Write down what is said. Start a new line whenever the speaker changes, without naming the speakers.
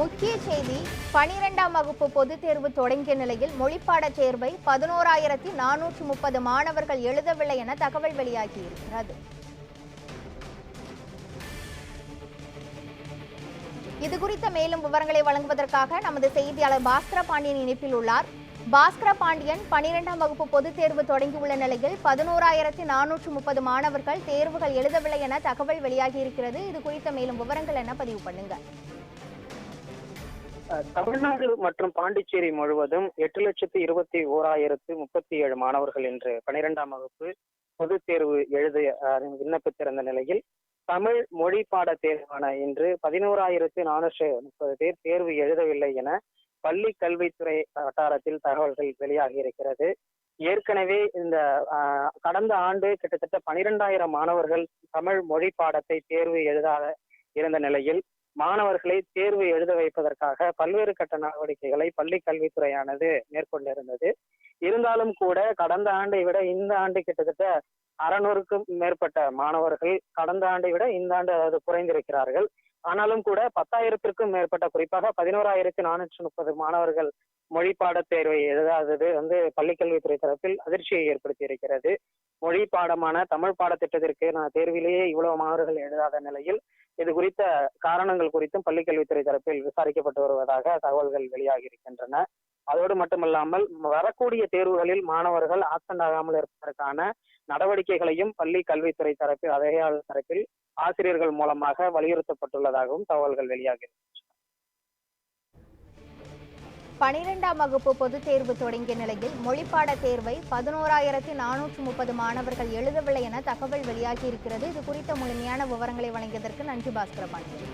முக்கிய செய்தி 12ஆம் வகுப்பு பொதுத் தேர்வு தொடங்கிய நிலையில் மொழிப்பாடத் தேர்வை 11,430 மாணவர்கள் எழுதவில்லை என தகவல் வெளியாகியிருக்கிறது. இதுகுறித்த மேலும் விவரங்களை வழங்குவதற்காக நமது செய்தியாளர் பாஸ்கர பாண்டியன் இணைப்பில் உள்ளார். பாஸ்கர பாண்டியன், 12ஆம் வகுப்பு பொதுத் தேர்வு தொடங்கியுள்ள நிலையில் 11,430 மாணவர்கள் தேர்வுகள் எழுதவில்லை என தகவல் வெளியாகியிருக்கிறது. இது குறித்த மேலும் விவரங்கள் என்ன பதிவு பண்ணுங்க.
தமிழ்நாடு மற்றும் பாண்டிச்சேரி முழுவதும் 8,21,37 மாணவர்கள் இன்று 12ஆம் வகுப்பு பொதுத் தேர்வு எழுத விண்ணப்பித்திருந்த நிலையில் தமிழ் மொழி பாட தேர்வான இன்று 11,430 பேர் தேர்வு எழுதவில்லை என பள்ளி கல்வித்துறை வட்டாரத்தில் தகவல்கள் வெளியாகி இருக்கிறது. ஏற்கனவே இந்த கடந்த ஆண்டு கிட்டத்தட்ட 12,000 மாணவர்கள் தமிழ் மொழி பாடத்தை தேர்வு எழுதாத இருந்த நிலையில் மாணவர்களை தேர்வு எழுத வைப்பதற்காக பல்வேறு கட்ட நடவடிக்கைகளை பள்ளி கல்வித்துறையானது மேற்கொண்டிருந்தது. இருந்தாலும் கூட கடந்த ஆண்டை விட இந்த ஆண்டு கிட்டத்தட்ட 600க்கும் மேற்பட்ட மாணவர்கள் கடந்த ஆண்டை விட இந்த ஆண்டு அதாவது குறைந்திருக்கிறார்கள். ஆனாலும் கூட 10,000த்திற்கும் மேற்பட்ட, குறிப்பாக 11,430 மாணவர்கள் மொழி பாடத் தேர்வை எழுதாதது பள்ளிக்கல்வித்துறை தரப்பில் அதிர்ச்சியை ஏற்படுத்தி இருக்கிறது. மொழி பாடமான தமிழ் பாடத்திட்டத்திற்கு தேர்விலேயே இவ்வளவு மாணவர்கள் எழுதாத நிலையில் இது குறித்த காரணங்கள் குறித்தும் பள்ளிக்கல்வித்துறை தரப்பில் விசாரிக்கப்பட்டு வருவதாக தகவல்கள் வெளியாகி இருக்கின்றன. அதோடு மட்டுமல்லாமல் வரக்கூடிய தேர்வுகளில் மாணவர்கள் ஆப்சென்ட் ஆகாமல் இருப்பதற்கான நடவடிக்கைகளையும் பள்ளி கல்வித்துறை தரப்பில் அதையாளர் தரப்பில் ஆசிரியர்கள் மூலமாக வலியுறுத்தப்பட்டுள்ளதாகவும் தகவல்கள் வெளியாகி இருக்கின்றன.
12ஆம் வகுப்பு பொதுத் தேர்வு தொடங்கிய நிலையில் மொழிப்பாடத் தேர்வை 11,430 மாணவர்கள் எழுதவில்லை என தகவல் வெளியாகி இருக்கிறது. இது குறித்த முழுமையான விவரங்களை வழங்கியதற்கு நன்றி பாஸ்கர பாண்டியன்.